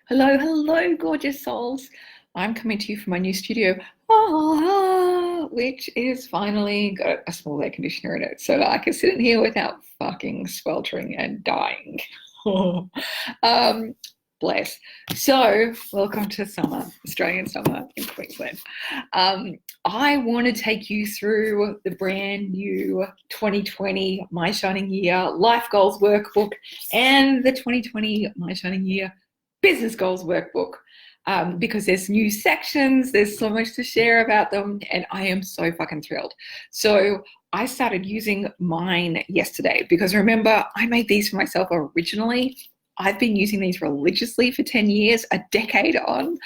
Hello, hello, gorgeous souls. I'm coming to you from my new studio, which is finally got a small air conditioner in it, so that I can sit in here without fucking sweltering and dying. um, Bless. So, welcome to summer, Australian summer in Queensland. I want to take you through the brand new 2020 My Shining Year Life Goals Workbook and the 2020 My Shining Year Business Goals Workbook, because there's new sections, there's so much to share about them, and I am so fucking thrilled. So I started using mine yesterday because remember, I made these for myself originally. I've been using these religiously for 10 years, a decade on.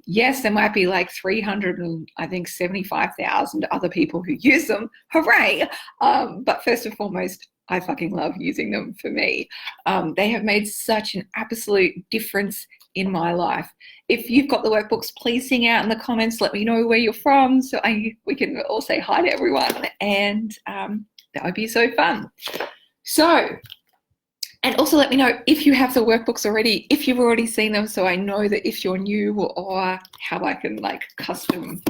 Yes, there might be like 300 and I think 75,000 other people who use them. Hooray! But first and foremost, I fucking love using them for me. They have made such an absolute difference in my life. If you've got the workbooks, please sing out in the comments. Let me know where you're from so we can all say hi to everyone. And that would be so fun. So, and also let me know if you have the workbooks already, if you've already seen them, so I know that if you're new or how I can like custom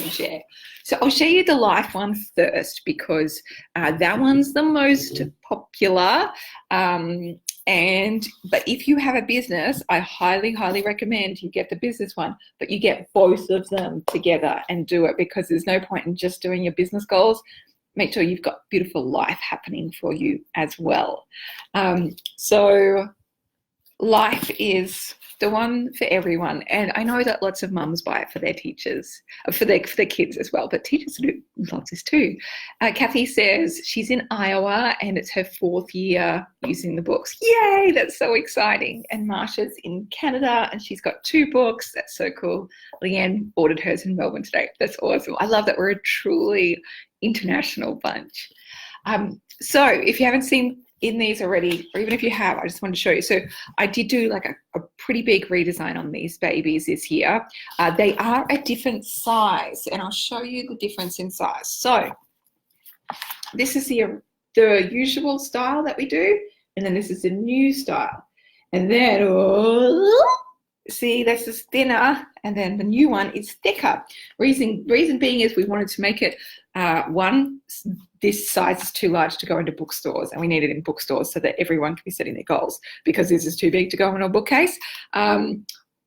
share. So I'll show you the life one first because that one's the most popular. But if you have a business, I highly recommend you get the business one, but you get both of them together and do it because there's no point in just doing your business goals. Make sure you've got beautiful life happening for you as well. So life is the one for everyone. And I know that lots of mums buy it for their teachers, for their kids as well, but teachers do lots this too. Kathy says she's in Iowa and it's her 4th year using the books. Yay, that's so exciting. And Marsha's in Canada and she's got 2 books. That's so cool. Leanne ordered hers in Melbourne today. That's awesome. I love that we're a truly international bunch. So if you haven't seen in these already, or even if you have, I just wanted to show you. So I did do like a pretty big redesign on these babies this year. They are a different size, and I'll show you the difference in size. So this is the usual style that we do, and then this is the new style. And then, see, this is thinner, and then the new one is thicker. Reason being is we wanted to make it, one, this size is too large to go into bookstores, and we need it in bookstores so that everyone can be setting their goals because this is too big to go in a bookcase.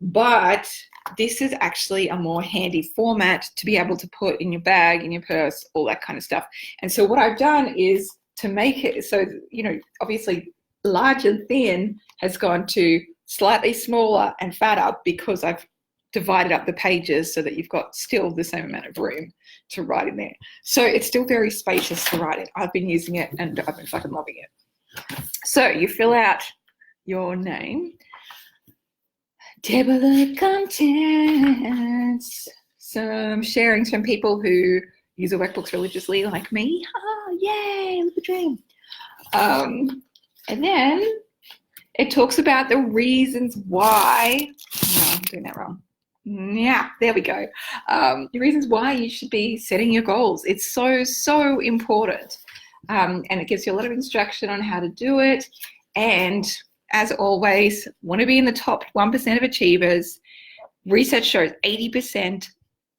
But this is actually a more handy format to be able to put in your bag, in your purse, all that kind of stuff. And so what I've done is to make it so, you know, obviously large and thin has gone to slightly smaller and fatter because I've divided up the pages so that you've got still the same amount of room to write in there. So it's still very spacious to write in. I've been using it and I've been fucking loving it. So you fill out your name, table of contents, some sharings from people who use the workbooks religiously like me. Oh, yay, live the dream. And then it talks about the reasons why. No, I'm doing that wrong. Yeah, there we go. The reasons why you should be setting your goals. It's so important. And it gives you a lot of instruction on how to do it. And as always, want to be in the top 1% of achievers. Research shows 80%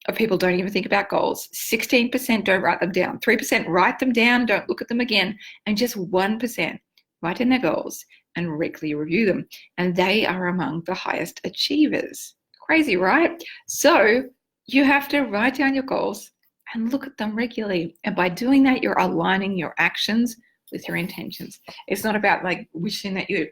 of people don't even think about goals. 16% don't write them down. 3% write them down, don't look at them again. And just 1% write in their goals and regularly review them. And they are among the highest achievers. Crazy, right? So you have to write down your goals and look at them regularly. And by doing that, you're aligning your actions with your intentions. It's not about like wishing that you're,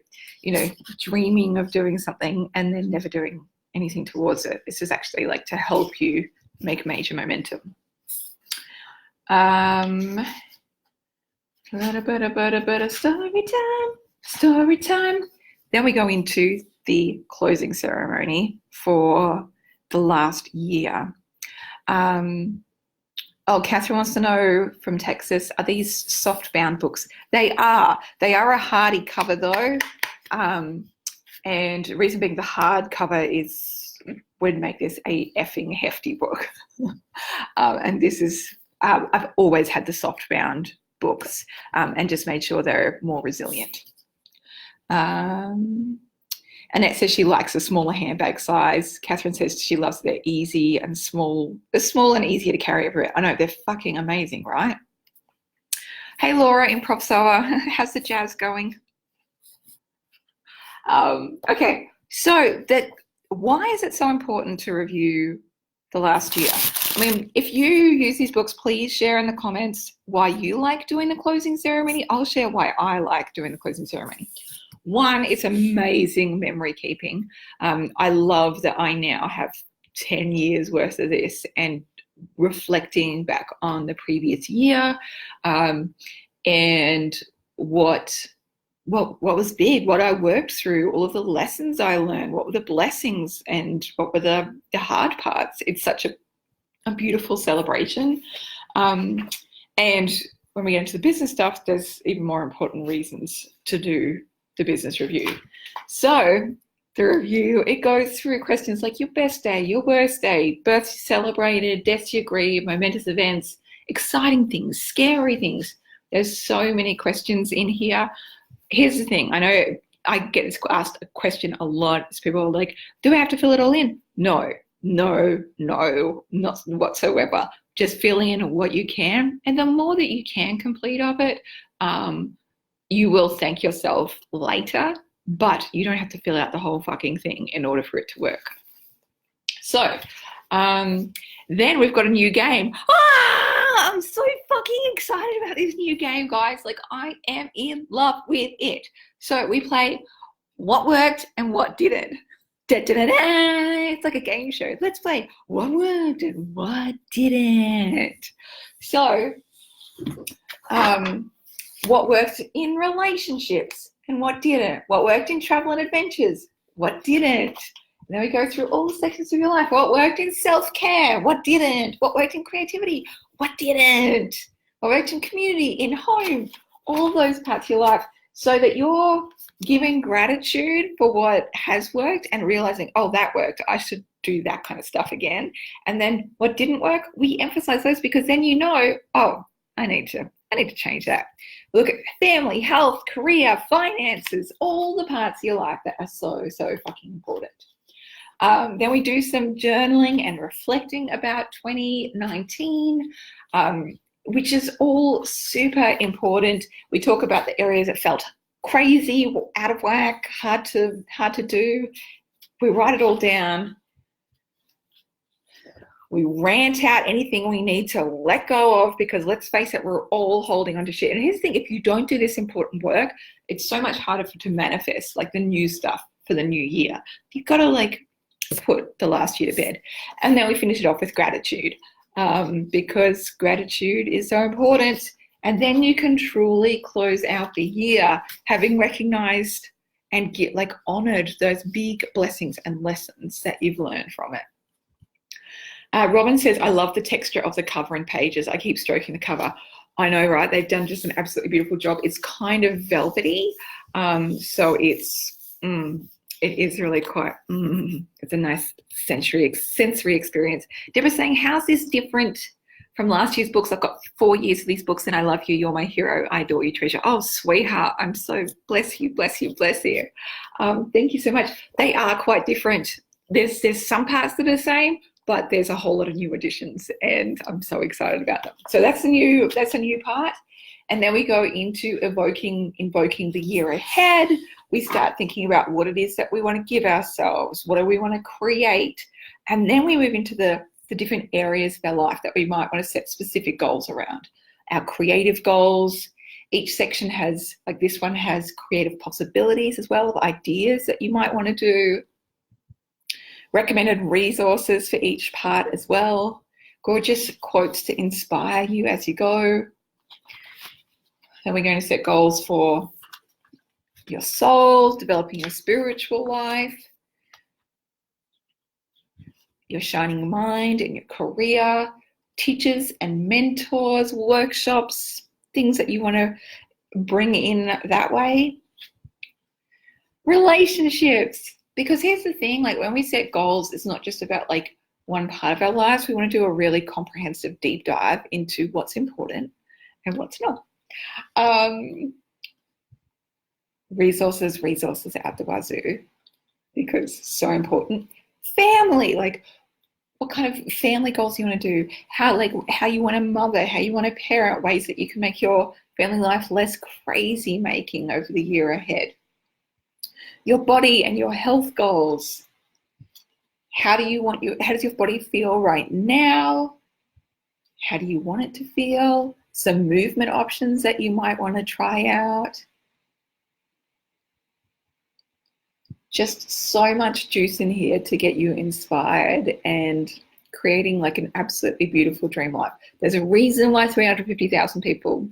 dreaming of doing something and then never doing anything towards it. This is actually like to help you make major momentum. Story time. Then we go into the closing ceremony for the last year. Catherine wants to know from Texas, are these soft bound books? They are. They are a hardy cover though. And the reason being the hard cover is would make this a effing hefty book. And this is, I've always had the soft bound books and just made sure they're more resilient. And Annette says she likes a smaller handbag size. Catherine says she loves they're easy and small. They're small and easier to carry everywhere. I know, they're fucking amazing, right? Hey, Laura, Improv Soa. How's the jazz going? Okay, so why is it so important to review the last year? I mean, if you use these books, please share in the comments why you like doing the closing ceremony. I'll share why I like doing the closing ceremony. One, it's amazing memory keeping. I love that I now have 10 years worth of this and reflecting back on the previous year and what was big, what I worked through, all of the lessons I learned, what were the blessings and what were the hard parts. It's such a beautiful celebration. And when we get into the business stuff, there's even more important reasons to do the business review. So the review, it goes through questions like your best day, your worst day, births you celebrated, deaths you grieved, momentous events, exciting things, scary things. There's so many questions in here. Here's the thing. I know I get asked a question a lot. People are like, do I have to fill it all in? No, not whatsoever. Just fill in what you can. And the more that you can complete of it, you will thank yourself later, but you don't have to fill out the whole fucking thing in order for it to work. So then we've got a new game. I'm so fucking excited about this new game, guys. Like, I am in love with it. So we play what worked and what didn't. Da, da, da, da. It's like a game show. Let's play what worked and what didn't. So what worked in relationships and what didn't? What worked in travel and adventures? What didn't? And then we go through all the sections of your life. What worked in self-care? What didn't? What worked in creativity? What didn't? What worked in community, in home? All those parts of your life, so that you're giving gratitude for what has worked and realizing, oh, that worked. I should do that kind of stuff again. And then what didn't work, we emphasize those, because then you know, oh, I need to change that. Look at family, health, career, finances, all the parts of your life that are so, so fucking important. Then we do some journaling and reflecting about 2019, which is all super important. We talk about the areas that felt crazy, out of whack, hard to do. We write it all down. We rant out anything we need to let go of, because let's face it, we're all holding on to shit. And here's the thing, if you don't do this important work, it's so much harder to manifest like the new stuff for the new year. You've got to put the last year to bed. And then we finish it off with gratitude, because gratitude is so important. And then you can truly close out the year having recognized and honored those big blessings and lessons that you've learned from it. Robin says, I love the texture of the cover and pages. I keep stroking the cover. I know, right? They've done just an absolutely beautiful job. It's kind of velvety. So it is really quite, it's a nice sensory experience. Deborah's saying, how's this different from last year's books? I've got 4 years of these books and I love you. You're my hero. I adore you, treasure. Oh, sweetheart. I'm so bless you. Thank you so much. They are quite different. There's some parts that are the same, but there's a whole lot of new additions and I'm so excited about them. So that's a new part. And then we go into invoking the year ahead. We start thinking about what it is that we want to give ourselves, what do we want to create, and then we move into the different areas of our life that we might want to set specific goals around. Our creative goals. Each section has, like this one has creative possibilities as well, of ideas that you might want to do. Recommended resources for each part as well. Gorgeous quotes to inspire you as you go. Then we're going to set goals for your soul, developing your spiritual life, your shining mind and your career, teachers and mentors, workshops, things that you want to bring in that way. Relationships, because here's the thing, when we set goals, it's not just about one part of our lives. We want to do a really comprehensive deep dive into what's important and what's not. Resources out the wazoo. because so important. Family, like what kind of family goals you want to do, how you want to mother, how you want to parent, ways that you can make your family life less crazy making over the year ahead. Your body and your health goals. How does your body feel right now? How do you want it to feel? Some movement options that you might want to try out. Just so much juice in here to get you inspired and creating like an absolutely beautiful dream life. There's a reason why 350,000 people,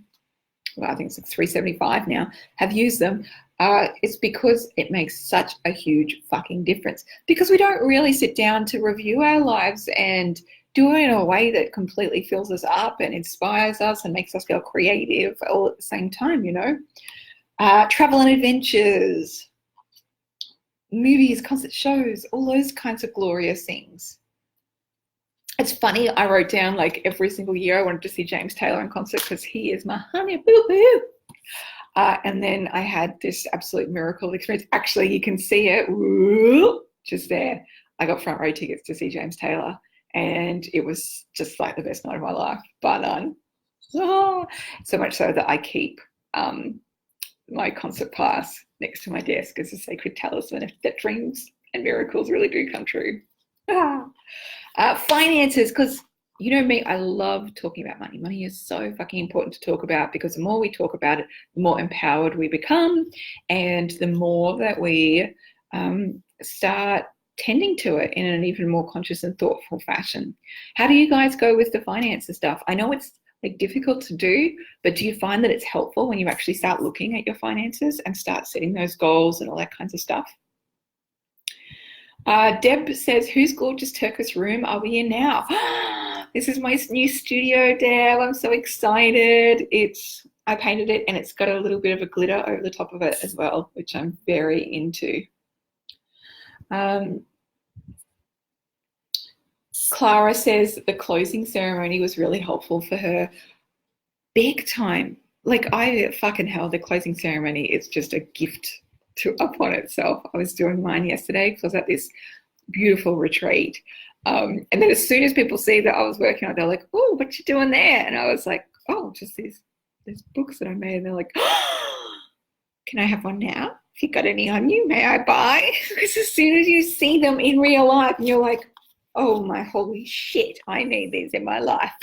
well, I think it's like 375 now, have used them. It's because it makes such a huge fucking difference. Because we don't really sit down to review our lives and do it in a way that completely fills us up and inspires us and makes us feel creative all at the same time, you know. Travel and adventures, movies, concert shows, all those kinds of glorious things. It's funny, I wrote down like every single year I wanted to see James Taylor in concert because he is my honey boo boo. And then I had this absolute miracle experience. Actually, you can see it just there. I got front row tickets to see James Taylor, and it was just like the best night of my life. But so much so that I keep my concert pass next to my desk as a sacred talisman that dreams and miracles really do come true. Finances, because you know me, I love talking about money. Money is so fucking important to talk about because the more we talk about it, the more empowered we become, and the more that we start tending to it in an even more conscious and thoughtful fashion. How do you guys go with the finances stuff? I know it's like difficult to do, but do you find that it's helpful when you actually start looking at your finances and start setting those goals and all that kinds of stuff? Deb says, whose gorgeous turquoise room are we in now? This is my new studio, Deb. I'm so excited. I painted it and it's got a little bit of a glitter over the top of it as well, which I'm very into. Clara says the closing ceremony was really helpful for her. Big time. Like fucking hell, the closing ceremony is just a gift upon itself. I was doing mine yesterday because I was at this beautiful retreat. And then as soon as people see that I was working on it, they're like, oh, what you doing there? And I was like, oh, just these books that I made. And they're like, oh, can I have one now? If you got any on you, may I buy? Because as soon as you see them in real life, and you're like, oh my holy shit, I need these in my life.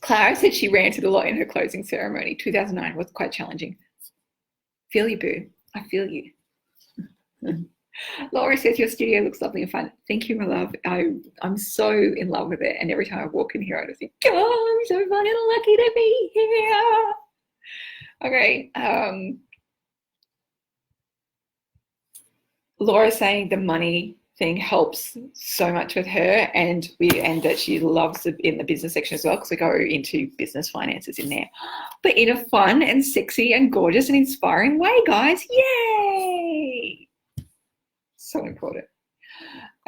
Clara said she ranted a lot in her closing ceremony. 2009 was quite challenging. Feel you, boo. I feel you. Laura says your studio looks lovely and fun. Thank you, my love. I'm so in love with it. And every time I walk in here, I just think, oh, I'm so fun and lucky to be here. Okay. Laura saying the money thing helps so much with her, and that she loves it in the business section as well, because we go into business finances in there, but in a fun and sexy and gorgeous and inspiring way, guys. Yay! So important.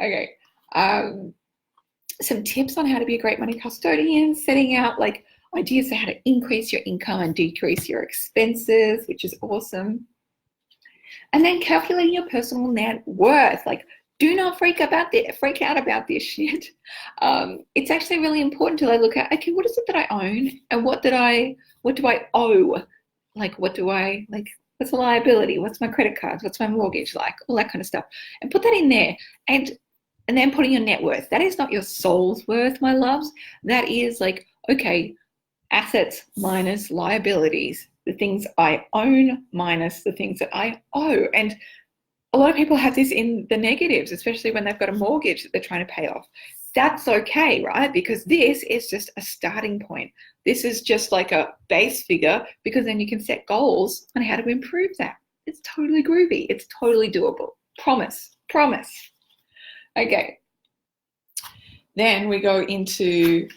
Okay. Some tips on how to be a great money custodian, setting out like ideas for how to increase your income and decrease your expenses, which is awesome. And then calculating your personal net worth. Like, do not freak out about this shit. It's actually really important to look at, okay, what is it that I own and what do I owe? Like, what's a liability? What's my credit cards? What's my mortgage like? All that kind of stuff. And put that in there. And then put in your net worth. That is not your soul's worth, my loves. That is like, okay, assets minus liabilities, the things I own minus the things that I owe. And a lot of people have this in the negatives, especially when they've got a mortgage that they're trying to pay off. That's okay, right? Because this is just a starting point. This is just like a base figure, because then you can set goals on how to improve that. It's totally groovy. It's totally doable. Promise. Okay. Then we go into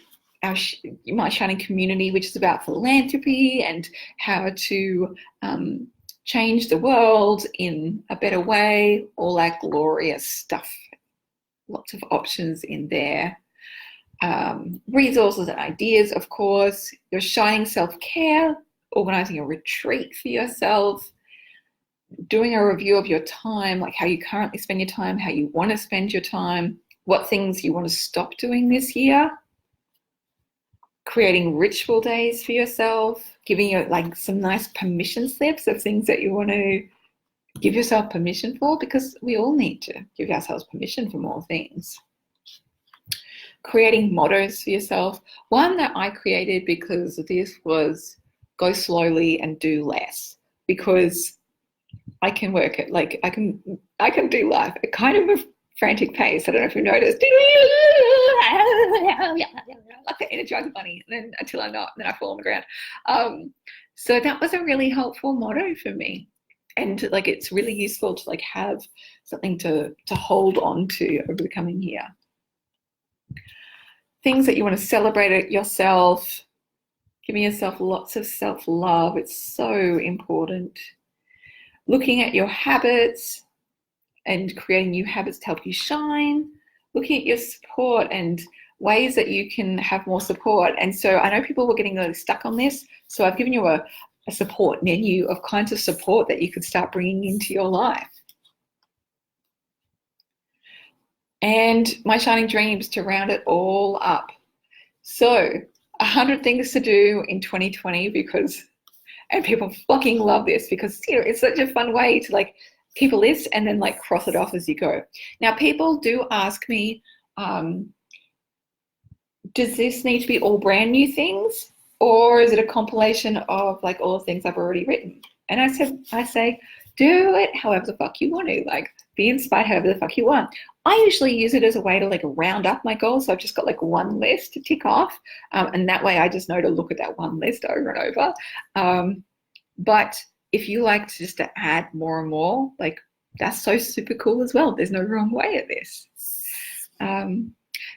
my shining community, which is about philanthropy and how to change the world in a better way, all that glorious stuff. Lots of options in there. Resources and ideas, of course. Your shining self-care, organizing a retreat for yourself. doing a review of your time, like how you currently spend your time, how you want to spend your time, what things you want to stop doing this year, creating ritual days for yourself, giving you like some nice permission slips of things that you want to give yourself permission for, because we all need to give ourselves permission for more things. Creating mottos for yourself. One that I created because of this was go slowly and do less, because I can work at like I can do life at kind of a frantic pace. I don't know if you noticed, like the Energizer Bunny, and then until I'm not, and then I fall on the ground. So that was a really helpful motto for me, and like it's really useful to like have something to hold on to over the coming year. Things that you want to celebrate at yourself, giving yourself lots of self-love. It's so important. Looking at your habits and creating new habits to help you shine. Looking at your support and ways that you can have more support. And so I know people were getting really stuck on this. So I've given you a support menu of kinds of support that you could start bringing into your life. And my shining dreams to round it all up. So 100 things to do in 2020 because, and people fucking love this because, you know, it's such a fun way to like keep a list and then like cross it off as you go. Now, people do ask me, does this need to be all brand new things, or is it a compilation of like all the things I've already written? And I say, do it however the fuck you want to, like be inspired however the fuck you want. I usually use it as a way to like round up my goals. So I've just got like one list to tick off. And that way I just know to look at that one list over and over. But if you like just to add more and more, like that's so super cool as well. There's no wrong way at this.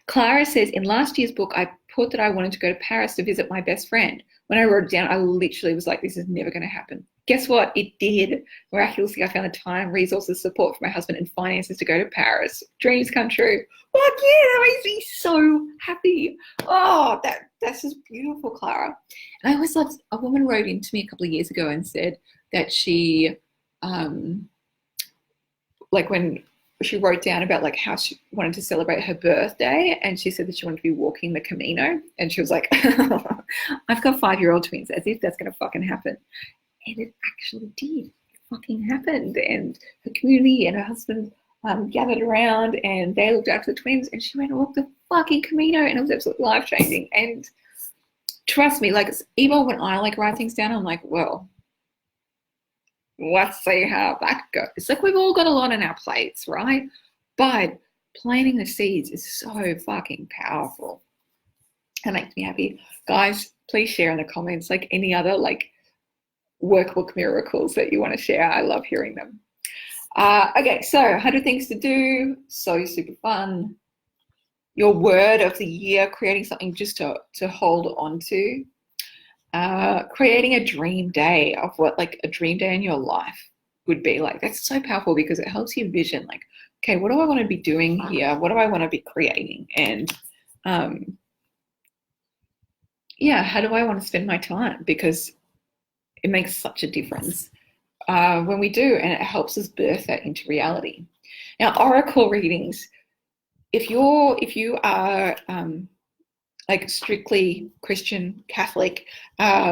Clara says, in last year's book, I put that I wanted to go to Paris to visit my best friend. When I wrote it down, I literally was like, this is never going to happen. Guess what? It did. Miraculously, I found the time, resources, support from my husband, and finances to go to Paris. Dreams come true. Fuck yeah, that makes me so happy. Oh, that's just beautiful, Clara. And I always loved, a woman wrote into me a couple of years ago and said that she, like when she wrote down about like how she wanted to celebrate her birthday, and she said that she wanted to be walking the Camino, and she was like, I've got 5-year-old twins, as if that's going to fucking happen. And it actually did. It fucking happened. And her community and her husband gathered around and they looked after the twins, and she went and walked the fucking Camino, and it was absolutely life-changing. And trust me, like even when I like write things down, I'm like, well, let's see how that goes. It's like we've all got a lot on our plates, right? But planting the seeds is so fucking powerful. That makes me happy. Guys, please share in the comments like any other like workbook miracles that you want to share. I love hearing them. Okay, so 100 things to do. So super fun. Your word of the year, creating something just to hold on to. Creating a dream day of what like a dream day in your life would be like. That's so powerful because it helps you vision like, okay, what do I want to be doing here? What do I want to be creating? And yeah, how do I want to spend my time? Because it makes such a difference when we do, and it helps us birth that into reality. Now, oracle readings, if you are like strictly Christian, Catholic,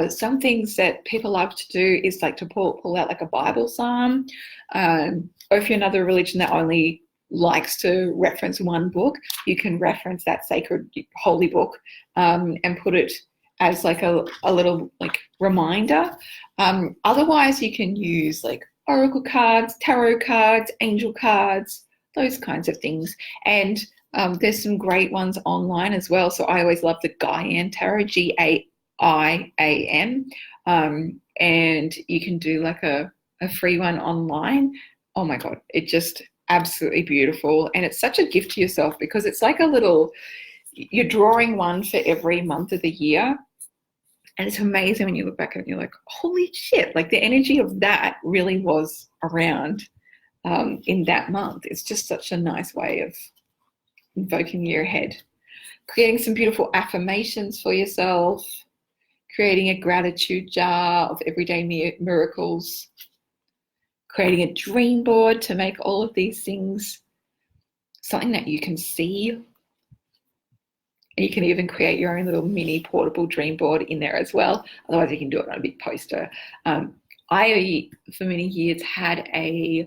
some things that people love to do is like to pull out like a Bible psalm, or if you're another religion that only likes to reference one book, you can reference that sacred holy book and put it as like a little like reminder. Otherwise, you can use like oracle cards, tarot cards, angel cards, those kinds of things. And there's some great ones online as well. So I always love the Gaian Tarot, G-A-I-A-N. And you can do like a free one online. Oh my God, it just absolutely beautiful. And it's such a gift to yourself because it's like a little, you're drawing one for every month of the year. And it's amazing when you look back and you're like, holy shit, like the energy of that really was around in that month. It's just such a nice way of invoking the year ahead. Creating some beautiful affirmations for yourself, creating a gratitude jar of everyday miracles, creating a dream board to make all of these things something that you can see. And you can even create your own little mini portable dream board in there as well. Otherwise, you can do it on a big poster. I, for many years, had a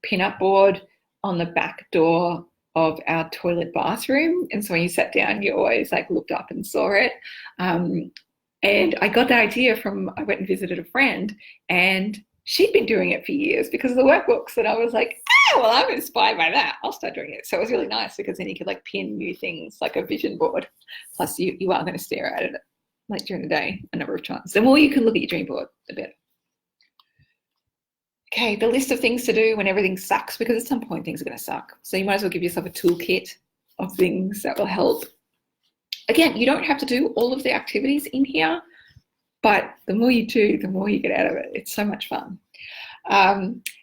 pin-up board on the back door of our toilet bathroom. And so when you sat down, you always looked up and saw it. And I got the idea from, I went and visited a friend, and she'd been doing it for years because of the workbooks. And I was like, well, I'm inspired by that. I'll start doing it. So it was really nice because then you could pin new things like a vision board. Plus you are going to stare at it during the day a number of times. The more you can look at your dream board, the better. Okay, the list of things to do when everything sucks, because at some point things are going to suck. So you might as well give yourself a toolkit of things that will help. Again, you don't have to do all of the activities in here, but the more you do, the more you get out of it. It's so much fun.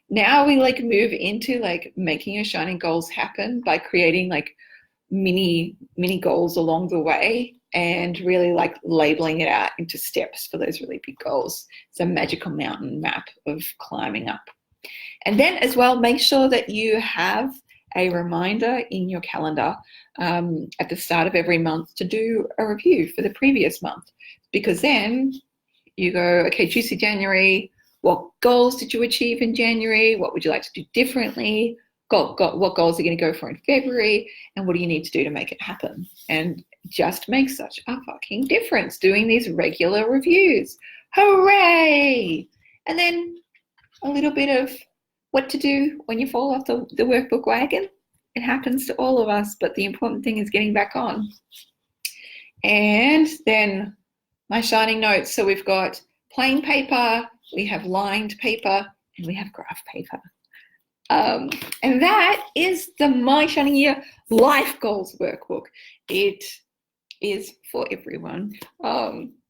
Now we move into making your shining goals happen by creating mini goals along the way, and really labeling it out into steps for those really big goals. It's a magical mountain map of climbing up. And then as well, make sure that you have a reminder in your calendar at the start of every month to do a review for the previous month, because then you go, okay, juicy January, what goals did you achieve in January? What would you like to do differently? What goals are you going to go for in February? And what do you need to do to make it happen? And just makes such a fucking difference doing these regular reviews. Hooray! And then a little bit of what to do when you fall off the workbook wagon. It happens to all of us, but the important thing is getting back on. And then my shining notes. So we've got plain paper, we have lined paper, and we have graph paper. And that is the My Shining Year Life Goals Workbook. It is for everyone.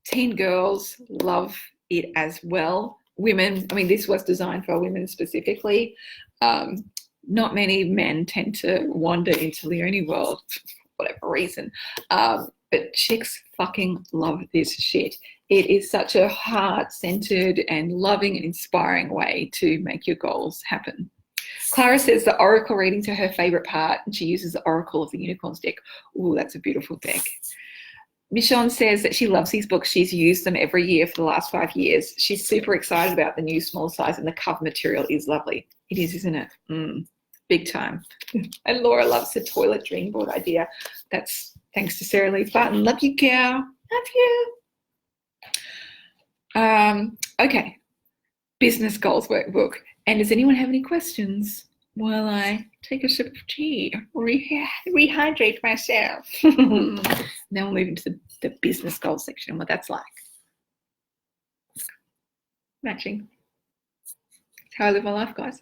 Teen girls love it as well. Women, this was designed for women specifically. Not many men tend to wander into the uni world for whatever reason. But chicks fucking love this shit. It is such a heart-centered and loving and inspiring way to make your goals happen. Clara says the Oracle reading to her favorite part, and she uses the Oracle of the Unicorns deck. Ooh, that's a beautiful deck. Michonne says that she loves these books. She's used them every year for the last 5 years. She's super excited about the new small size, and the cover material is lovely. It is, isn't it? Big time. And Laura loves the toilet dream board idea. That's thanks to Sarah Lee Barton. Love you, girl. Love you. Okay. Business goals workbook. And does anyone have any questions while I take a sip of tea, rehydrate myself? Then we'll move into the business goals section and what that's like. Matching. That's how I live my life, guys.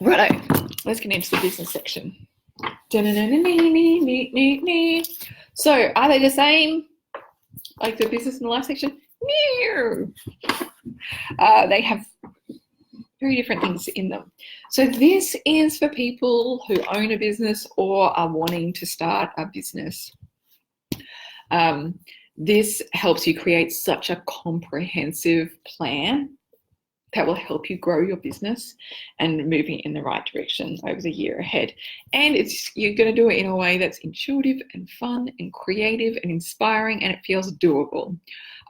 Righto, let's get into the business section. So, are they the same like the business and the life section? No. They have very different things in them. So this is for people who own a business or are wanting to start a business. This helps you create such a comprehensive plan that will help you grow your business and moving in the right direction over the year ahead. And you're going to do it in a way that's intuitive and fun and creative and inspiring, and it feels doable.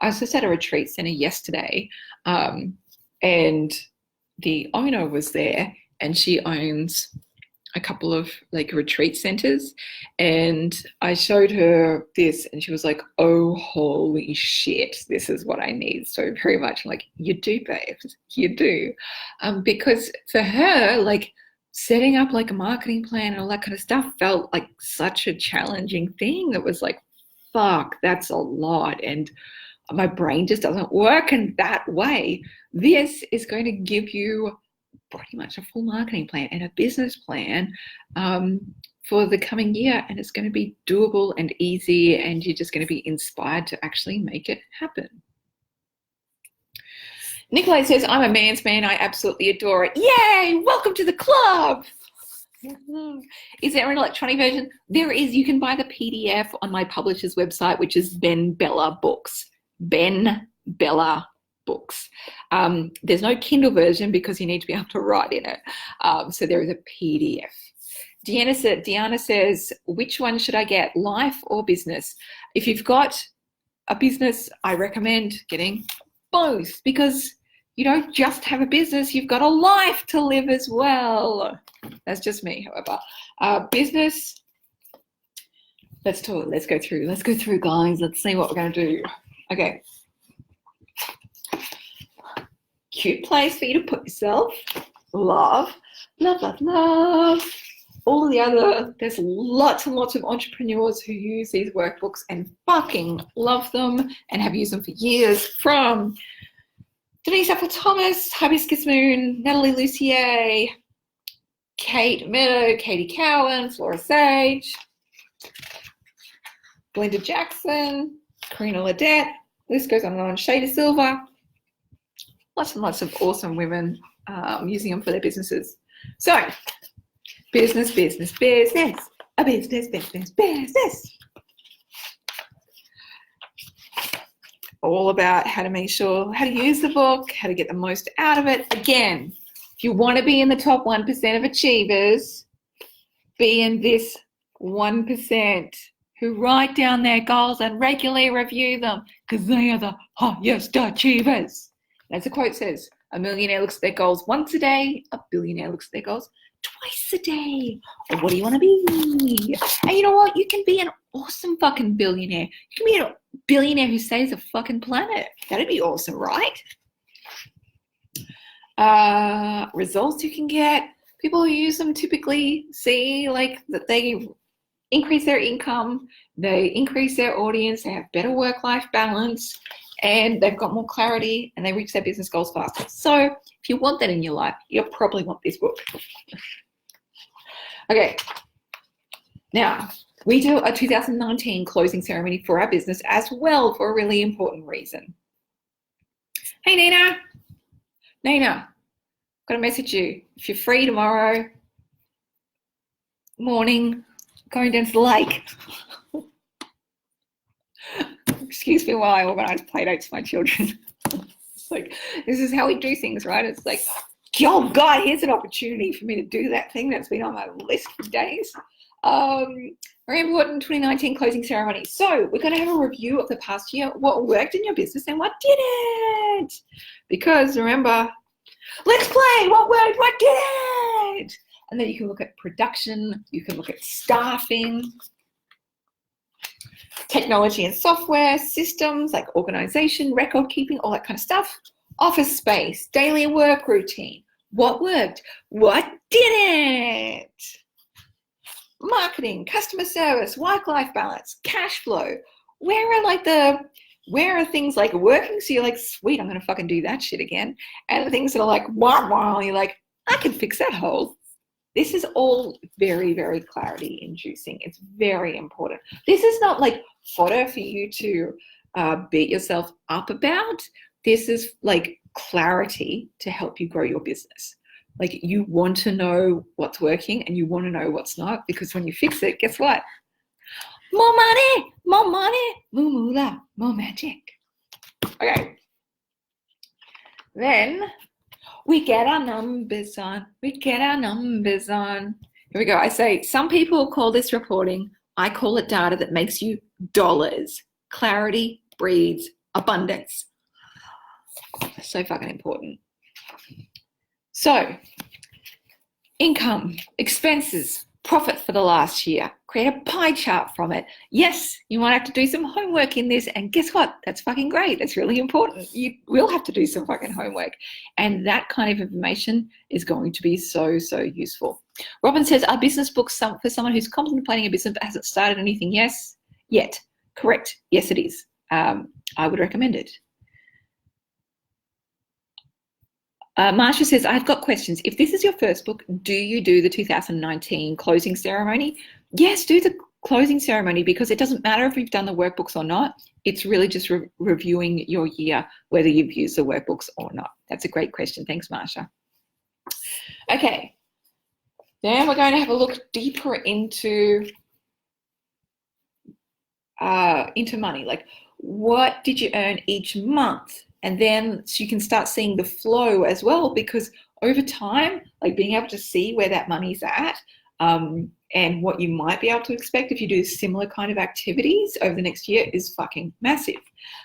I was just at a retreat center yesterday, and the owner was there, and she owns a couple of retreat centers, and I showed her this and she was like, oh, holy shit, this is what I need so very much. I'm like, you do, babe, you do. Because for her, setting up a marketing plan and all that kind of stuff felt like such a challenging thing. It was like, fuck, that's a lot, and my brain just doesn't work in that way. This is going to give you pretty much a full marketing plan and a business plan for the coming year, and it's going to be doable and easy, and you're just going to be inspired to actually make it happen. Nikolai says, I'm a man's man. I absolutely adore it. Yay! Welcome to the club. Is there an electronic version? There is. You can buy the PDF on my publisher's website, which is Ben Bella Books. Ben Bella Books. There's no Kindle version because you need to be able to write in it. So there is a PDF. Deanna says, which one should I get, life or business? If you've got a business, I recommend getting both, because you don't just have a business, you've got a life to live as well. That's just me, however. Business, let's go through, guys. Let's see what we're going to do. Okay. Cute place for you to put yourself. Love. All the other, there's lots and lots of entrepreneurs who use these workbooks and fucking love them and have used them for years, from Denise Apple-Thomas, Hibiscus Moon, Natalie Lucier, Kate Meadow, Katie Cowan, Flora Sage, Belinda Jackson, Karina Ledette, list goes on and on, Shada Silver, lots and lots of awesome women using them for their businesses. So, business. A business. All about how to make sure, how to use the book, how to get the most out of it. Again, if you want to be in the top 1% of achievers, be in this 1% who write down their goals and regularly review them, because they are the highest achievers. As the quote says, a millionaire looks at their goals once a day, a billionaire looks at their goals twice a day. Or what do you want to be? And you know what? You can be an awesome fucking billionaire. You can be a billionaire who saves a fucking planet. That'd be awesome, right? Results you can get. People who use them typically see like that they increase their income, they increase their audience, they have better work-life balance, and they've got more clarity, and they reach their business goals faster. So if you want that in your life, you'll probably want this book. Okay. Now, we do a 2019 closing ceremony for our business as well, for a really important reason. Hey, Nina. Nina, got to message you. If you're free tomorrow morning, going down to the lake. Excuse me while I organize play dates for my children. It's like, this is how we do things, right? It's like, oh God, here's an opportunity for me to do that thing that's been on my list for days. Very important 2019 closing ceremony. So we're going to have a review of the past year, what worked in your business and what didn't. Because remember, let's play what worked, what didn't. And then you can look at production, you can look at staffing, technology and software, systems like organization, record keeping, all that kind of stuff. Office space, daily work routine, what worked, what didn't. Marketing, customer service, work-life balance, cash flow. Where are things like working so you're like, sweet, I'm going to fucking do that shit again. And the things that are like, wow, you're like, I can fix that hole. This is all very, very clarity inducing. It's very important. This is not like fodder for you to beat yourself up about. This is like clarity to help you grow your business. Like, you want to know what's working and you want to know what's not, because when you fix it, guess what? More money, more moolah, more magic. Okay. Then we get our numbers on. Here we go. I say, some people call this reporting. I call it data that makes you dollars. Clarity breeds abundance. So fucking important. So, income, expenses, profit for the last year. Create a pie chart from it. Yes, you might have to do some homework in this, and guess what? That's fucking great. That's really important. You will have to do some fucking homework, and that kind of information is going to be so, so useful. Robin says, are business books for someone who's contemplating a business but hasn't started anything yet? Correct. Yes, it is. I would recommend it. Marsha says, I've got questions. If this is your first book, do you do the 2019 closing ceremony? Yes, do the closing ceremony, because it doesn't matter if you've done the workbooks or not. It's really just reviewing your year, whether you've used the workbooks or not. That's a great question. Thanks, Marsha. Okay. Then we're going to have a look deeper into money. Like, what did you earn each month? And then so you can start seeing the flow as well, because over time, like being able to see where that money's at, and what you might be able to expect if you do similar kind of activities over the next year is fucking massive.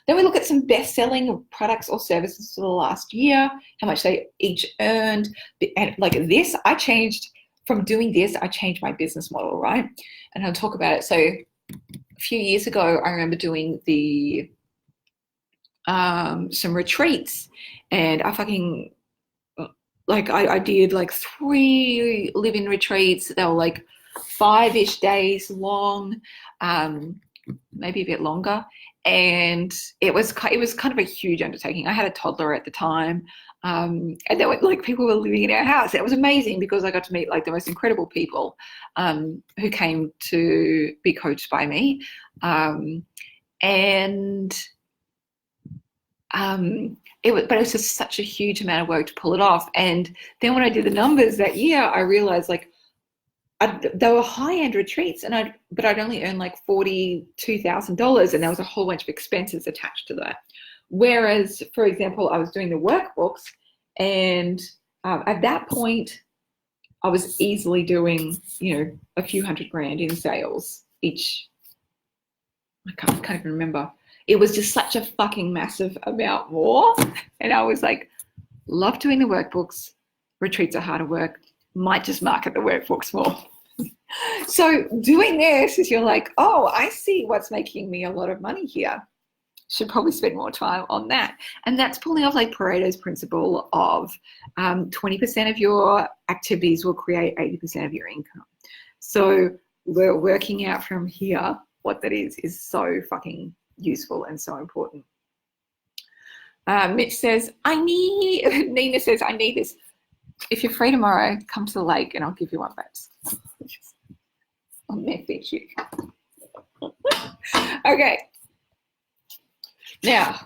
Then we look at some best-selling products or services for the last year, how much they each earned. And like this, I changed my business model, right? And I'll talk about it. So a few years ago, I remember doing some retreats, and I did like 3 live-in retreats. They were like 5-ish days long, maybe a bit longer. And it was kind of a huge undertaking. I had a toddler at the time, and there were like people were living in our house. It was amazing because I got to meet like the most incredible people who came to be coached by me, but it was just such a huge amount of work to pull it off. And then when I did the numbers that year, I realized like they were high-end retreats, but I'd only earned like $42,000, and there was a whole bunch of expenses attached to that. Whereas, for example, I was doing the workbooks, and at that point, I was easily doing, a few $100,000 in sales each. I can't even remember. It was just such a fucking massive amount more. And I was like, love doing the workbooks. Retreats are harder work. Might just market the workbooks more. So doing this is you're like, oh, I see what's making me a lot of money here. Should probably spend more time on that. And that's pulling off like Pareto's principle of 20% of your activities will create 80% of your income. So we're working out from here what that is so fucking useful and so important. Mitch says, Nina says, I need this. If you're free tomorrow, come to the lake and I'll give you one, babes. I'll message you. Okay. Now,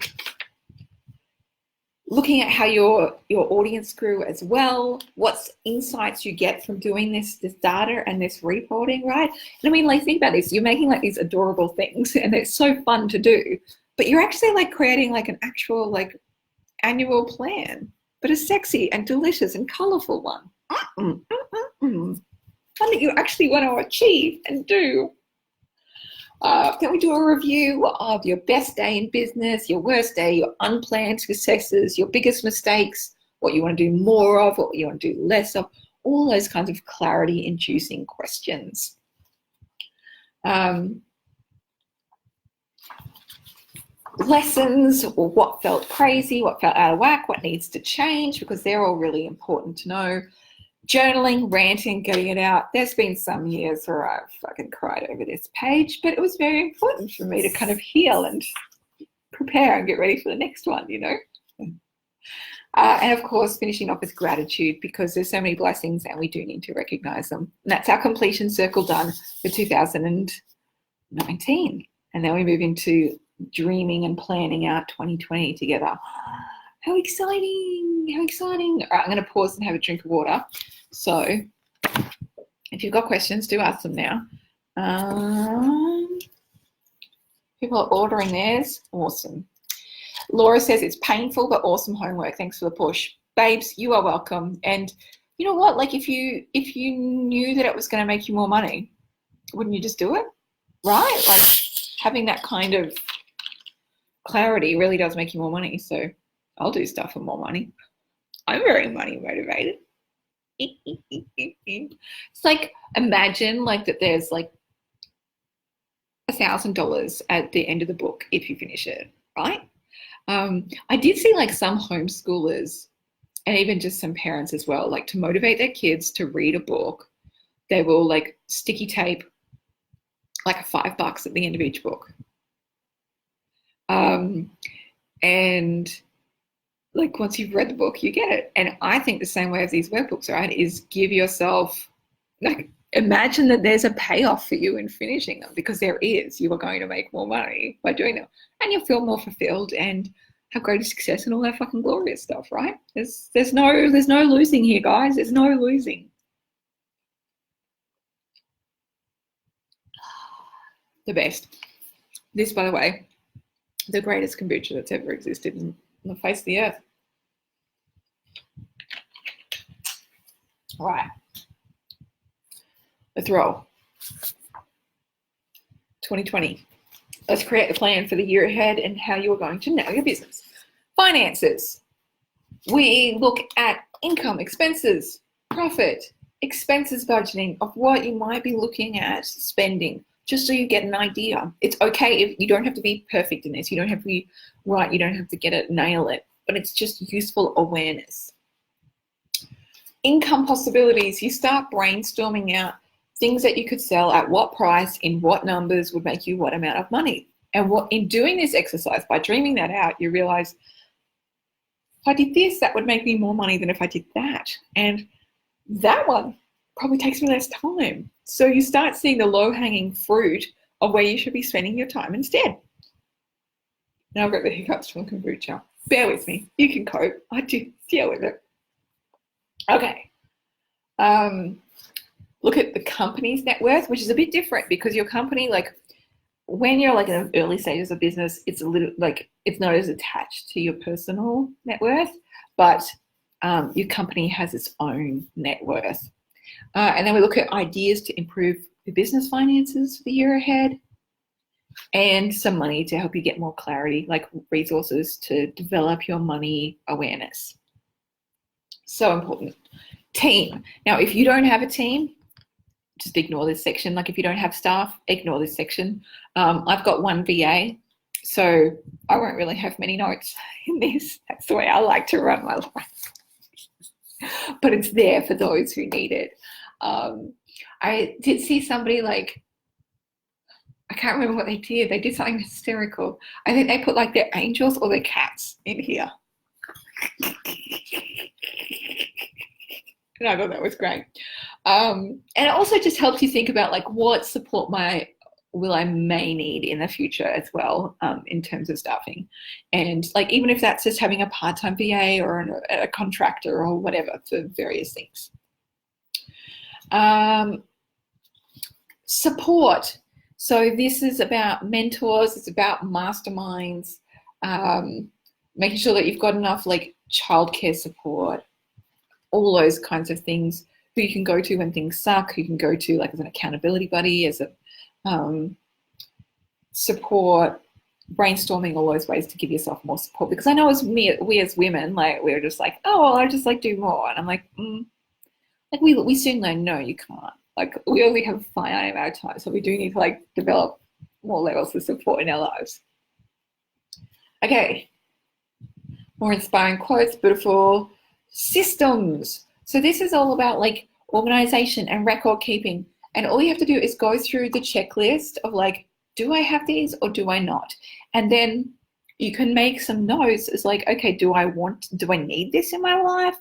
looking at how your audience grew as well, what's insights you get from doing this data and this reporting, right? And I mean, like, think about this. You're making like these adorable things and it's so fun to do, but you're actually like creating like an actual like annual plan, but a sexy and delicious and colorful one. One that you actually want to achieve and do. Then we do a review of your best day in business, your worst day, your unplanned successes, your biggest mistakes, what you want to do more of, what you want to do less of, all those kinds of clarity-inducing questions. Lessons, or what felt crazy, what felt out of whack, what needs to change, because they're all really important to know. Journaling, ranting, getting it out. There's been some years where I've fucking cried over this page, but it was very important for me to kind of heal and prepare and get ready for the next one, And of course, finishing off with gratitude, because there's so many blessings and we do need to recognize them. And that's our completion circle done for 2019. And then we move into dreaming and planning out 2020 together. How exciting, how exciting. All right, I'm going to pause and have a drink of water. So if you've got questions, do ask them now. People are ordering theirs. Awesome. Laura says it's painful but awesome homework. Thanks for the push. Babes, you are welcome. And you know what? Like if you knew that it was going to make you more money, wouldn't you just do it? Right? Like having that kind of clarity really does make you more money. So I'll do stuff for more money. I'm very money motivated. It's like, imagine like that there's like $1,000 at the end of the book if you finish it, right? I did see like some homeschoolers and even just some parents as well, like to motivate their kids to read a book, they will like sticky tape like $5 at the end of each book. And like once you've read the book, you get it. And I think the same way as these workbooks, right, is give yourself, like, imagine that there's a payoff for you in finishing them, because there is. You are going to make more money by doing them, and you'll feel more fulfilled and have greater success and all that fucking glorious stuff, right? There's no losing here, guys. There's no losing. The best. This, by the way, the greatest kombucha that's ever existed on the face of the earth. All right. Let's roll. 2020. Let's create a plan for the year ahead and how you're going to nail your business. Finances. We look at income, expenses, profit, expenses budgeting of what you might be looking at spending, just so you get an idea. It's okay if you don't have to be perfect in this. You don't have to be right. You don't have to get it, nail it, but it's just useful awareness. Income possibilities. You start brainstorming out things that you could sell at what price, in what numbers would make you what amount of money. And what in doing this exercise, by dreaming that out, you realize, if I did this, that would make me more money than if I did that. And that one probably takes me less time. So you start seeing the low-hanging fruit of where you should be spending your time instead. Now I've got the hiccups from kombucha. Bear with me. You can cope. I do deal with it. Okay. Look at the company's net worth, which is a bit different because your company, like when you're like in the early stages of business, it's a little like it's not as attached to your personal net worth, but your company has its own net worth. And then we look at ideas to improve your business finances for the year ahead and some money to help you get more clarity, like resources to develop your money awareness. So important. Team. Now, if you don't have a team, just ignore this section. Like if you don't have staff, ignore this section. I've got one VA, so I won't really have many notes in this. That's the way I like to run my life. But it's there for those who need it. I did see somebody like, I can't remember what they did. They did something hysterical. I think they put like their angels or their cats in here. And I thought that was great. And it also just helps you think about like what support I may need in the future as well, in terms of staffing. And like even if that's just having a part-time VA or a contractor or whatever for various things. Support. So this is about mentors, it's about masterminds, making sure that you've got enough like childcare support, all those kinds of things, who you can go to when things suck, who you can go to like as an accountability buddy, as a support, brainstorming all those ways to give yourself more support. Because I know we as women, like we're just like, oh, well, I just like do more. And I'm like, like we soon learn, no, you can't. Like we only have a finite amount of time, so we do need to like develop more levels of support in our lives. Okay, more inspiring quotes, beautiful systems. So this is all about like organization and record keeping. And all you have to do is go through the checklist of like, do I have these or do I not? And then you can make some notes. It's like, okay, do I need this in my life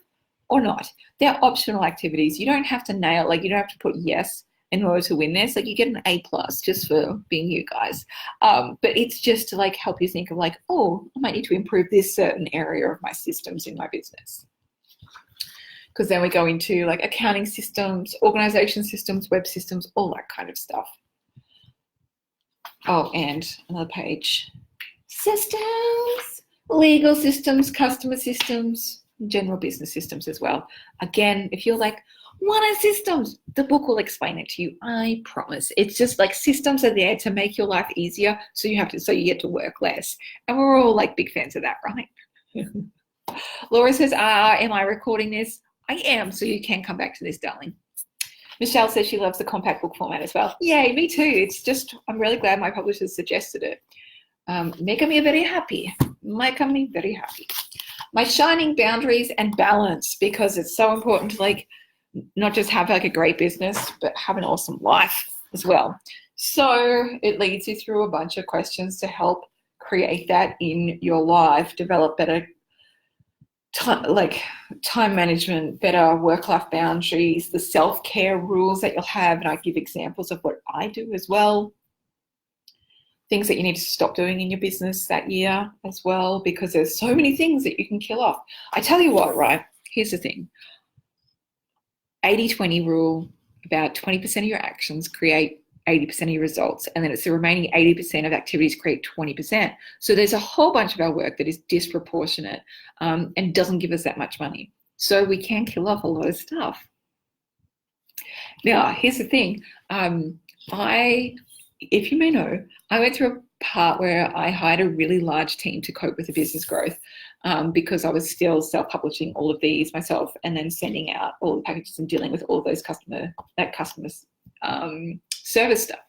or not? They're optional activities. You don't have to nail, like you don't have to put yes in order to win this. Like you get an A+ just for being you guys. But it's just to like help you think of like, oh, I might need to improve this certain area of my systems in my business. Because then we go into like accounting systems, organization systems, web systems, all that kind of stuff. Oh, and another page. Systems, legal systems, customer systems, general business systems as well. Again, if you're like, what are systems? The book will explain it to you, I promise. It's just like systems are there to make your life easier, so you get to work less. And we're all like big fans of that, right? Laura says, am I recording this? I am, so you can come back to this, darling. Michelle says she loves the compact book format as well. Yay, me too. It's just, I'm really glad my publishers suggested it. Making me very happy. Making me very happy. My shining boundaries and balance, because it's so important to like not just have like a great business, but have an awesome life as well. So it leads you through a bunch of questions to help create that in your life, develop better time management, better work-life boundaries, the self-care rules that you'll have. And I give examples of what I do as well. Things that you need to stop doing in your business that year as well, because there's so many things that you can kill off. I tell you what, right? Here's the thing. 80-20 rule, about 20% of your actions create 80% of your results, and then it's the remaining 80% of activities create 20%. So there's a whole bunch of our work that is disproportionate and doesn't give us that much money. So we can kill off a lot of stuff. Now, here's the thing. If you may know, I went through a part where I hired a really large team to cope with the business growth because I was still self-publishing all of these myself and then sending out all the packages and dealing with all those customer service stuff.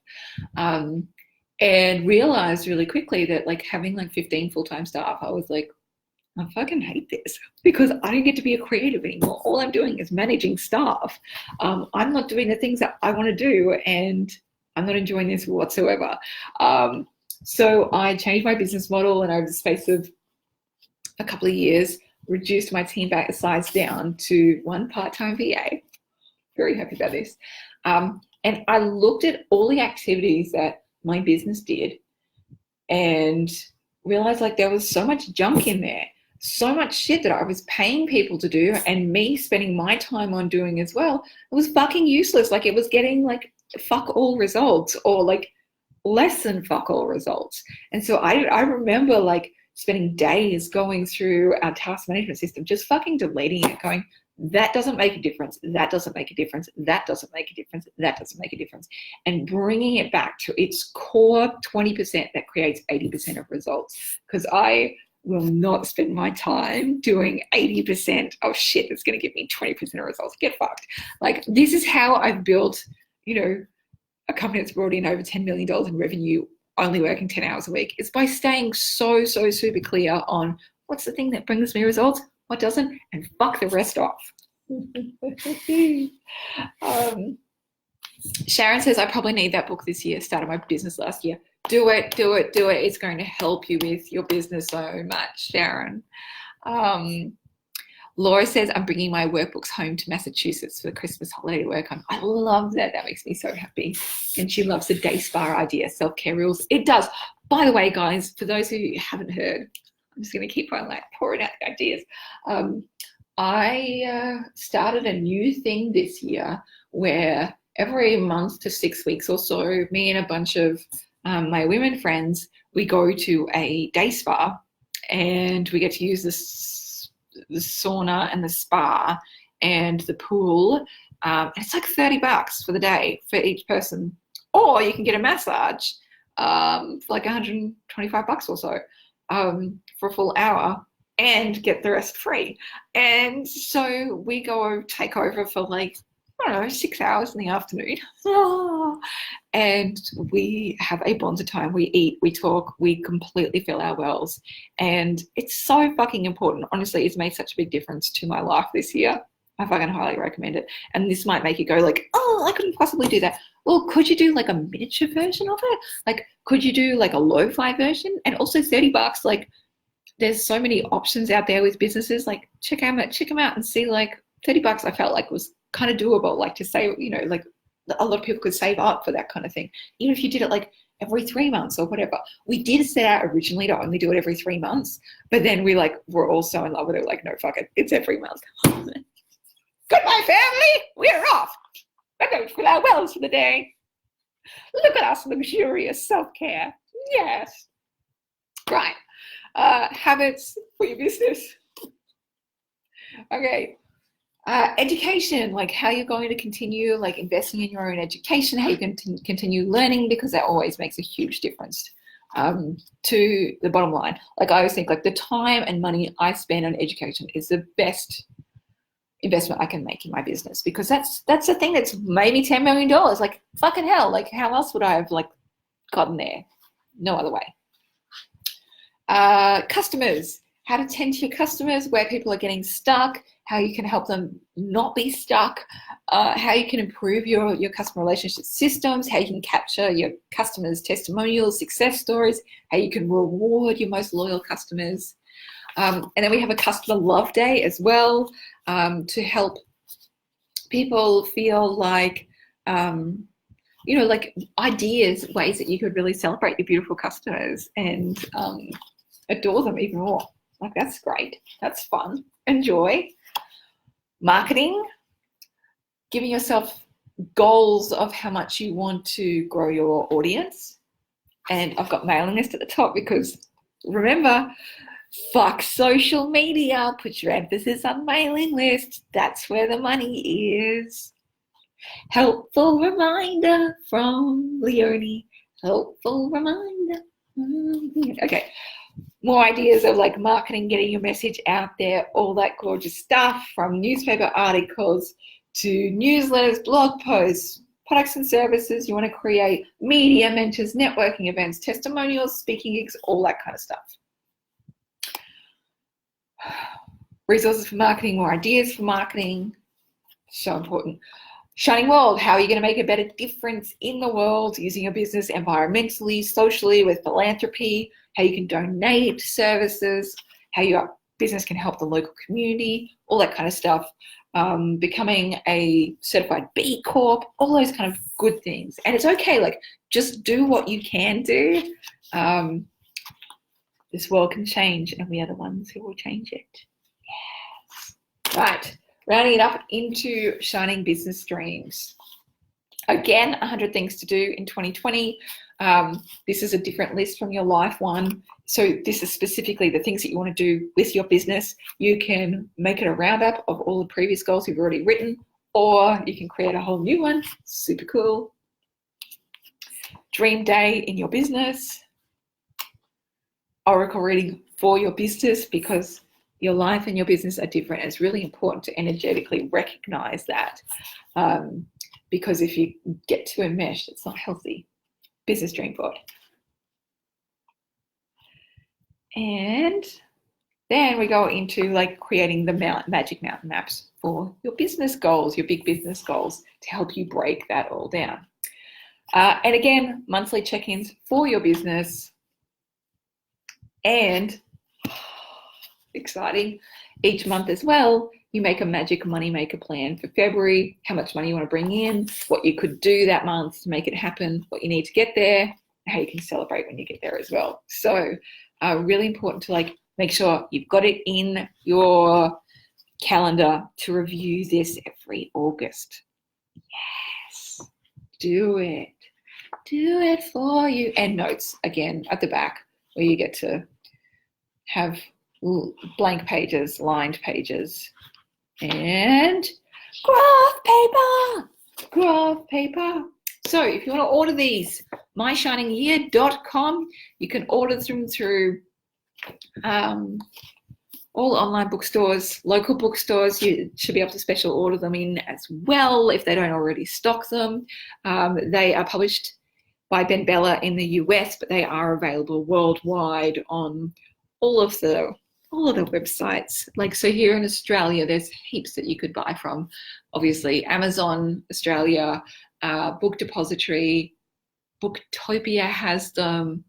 And realized really quickly that like having like 15 full-time staff, I was like, I fucking hate this because I don't get to be a creative anymore. All I'm doing is managing staff. I'm not doing the things that I want to do, and I'm not enjoying this whatsoever. So I changed my business model, and over the space of a couple of years, reduced my team size down to one part-time VA. Very happy about this. And I looked at all the activities that my business did and realized like there was so much junk in there, so much shit that I was paying people to do and me spending my time on doing as well. It was fucking useless. Like it was getting like fuck all results or like less than fuck all results. And so I remember like spending days going through our task management system, just fucking deleting it, going, that doesn't make a difference, that doesn't make a difference, that doesn't make a difference, that doesn't make a difference, and bringing it back to its core 20% that creates 80% of results. Because I will not spend my time doing 80% of shit that's going to give me 20% of results. Get fucked. Like, this is how I've built, you know, a company that's brought in over $10 million in revenue, only working 10 hours a week. It's by staying so super clear on what's the thing that brings me results, what doesn't, and fuck the rest off. Sharon says, I probably need that book this year. Started my business last year. Do it. It's going to help you with your business so much, Sharon. Laura says, I'm bringing my workbooks home to Massachusetts for the Christmas holiday to work on. I love that. That makes me so happy. And she loves the day spa idea, self-care rules. It does. By the way, guys, for those who haven't heard, I'm just going to keep on like pouring out the ideas. I started a new thing this year where every month to 6 weeks or so, me and a bunch of my women friends, we go to a day spa and we get to use the sauna and the spa and the pool. And it's like $30 for the day for each person. Or you can get a massage for like $125 or so for a full hour and get the rest free. And so we go take over for like, I don't know, 6 hours in the afternoon. And we have a bonza time. We eat, we talk, we completely fill our wells. And it's so fucking important. Honestly, it's made such a big difference to my life this year. I fucking highly recommend it. And this might make you go like, oh, I couldn't possibly do that. Well, could you do like a miniature version of it? Like, could you do like a lo-fi version? And also $30, like, there's so many options out there with businesses. Like, check them out and see, like, $30 I felt like was kind of doable, like to say, you know, like a lot of people could save up for that kind of thing. Even if you did it like every 3 months or whatever. We did set out originally to only do it every 3 months, but then we like, we're all so in love with it. Like, no, fuck it. It's every month. Goodbye, family. We're off. We're going to fill our wells for the day. Look at us, luxurious self-care. Yes. Right. Habits for your business. Okay. Education, like how you're going to continue like investing in your own education, how you can continue learning, because that always makes a huge difference to the bottom line. Like, I always think like the time and money I spend on education is the best investment I can make in my business, because that's the thing that's made me $10 million. Like, fucking hell, like how else would I have like gotten there? No other way. Customers, how to tend to your customers, where people are getting stuck, how you can help them not be stuck, how you can improve your customer relationship systems, how you can capture your customers' testimonials, success stories, how you can reward your most loyal customers. And then we have a customer love day as well, to help people feel like, you know, like ideas, ways that you could really celebrate your beautiful customers and adore them even more. Like, that's great. That's fun. Enjoy. Marketing, giving yourself goals of how much you want to grow your audience. And I've got mailing list at the top because remember, fuck social media. Put your emphasis on mailing list. That's where the money is. Helpful reminder from Leonie. Helpful reminder. Okay. More ideas of like marketing, getting your message out there, all that gorgeous stuff, from newspaper articles to newsletters, blog posts, products and services you want to create, media mentors, networking events, testimonials, speaking gigs, all that kind of stuff. Resources for marketing, more ideas for marketing. So important. Shining world, how are you going to make a better difference in the world using your business environmentally, socially, with philanthropy, how you can donate services, how your business can help the local community, all that kind of stuff. Becoming a certified B Corp, all those kind of good things. And it's okay, like just do what you can do. This world can change and we are the ones who will change it. Yes. Right. Rounding it up into shining business dreams. Again, 100 things to do in 2020. This is a different list from your life one. So this is specifically the things that you want to do with your business. You can make it a roundup of all the previous goals you've already written, or you can create a whole new one. Super cool. Dream day in your business. Oracle reading for your business, because your life and your business are different. It's really important to energetically recognize that, because if you get too enmeshed, it's not healthy. Business dream board. And then we go into like creating the magic mountain maps for your business goals, your big business goals, to help you break that all down. And again, monthly check-ins for your business. And exciting, each month as well, you make a magic money maker plan for February, how much money you want to bring in, what you could do that month to make it happen, what you need to get there, how you can celebrate when you get there as well. So really important to like make sure you've got it in your calendar to review this every August. Yes, do it for you. And notes again at the back, where you get to have blank pages, lined pages, and graph paper. So if you want to order these, myshiningyear.com, you can order them through all online bookstores, local bookstores. You should be able to special order them in as well if they don't already stock them. They are published by Ben Bella in the US, but they are available worldwide on all of the websites. Like, so here in Australia, there's heaps that you could buy from. Obviously, Amazon Australia, Book Depository, Booktopia has them.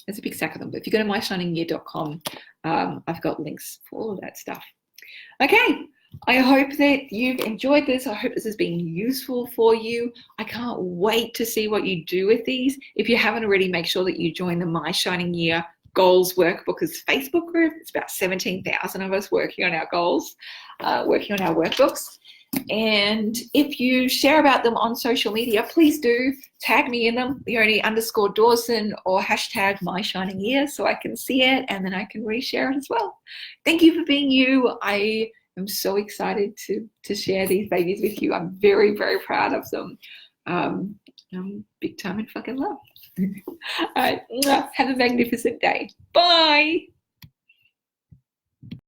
There's a big stack of them. But if you go to myshiningyear.com, I've got links for all of that stuff. Okay, I hope that you've enjoyed this. I hope this has been useful for you. I can't wait to see what you do with these. If you haven't already, make sure that you join the My Shining Year Goals Workbookers Facebook group. It's about 17,000 of us working on our goals, working on our workbooks. And if you share about them on social media, please do tag me in them, Leonie_Dawson, or hashtag #MyShiningYear, so I can see it and then I can reshare it as well. Thank you for being you. I am so excited to share these babies with you. I'm very, very proud of them. Big time in fucking love. All right, have a magnificent day. Bye.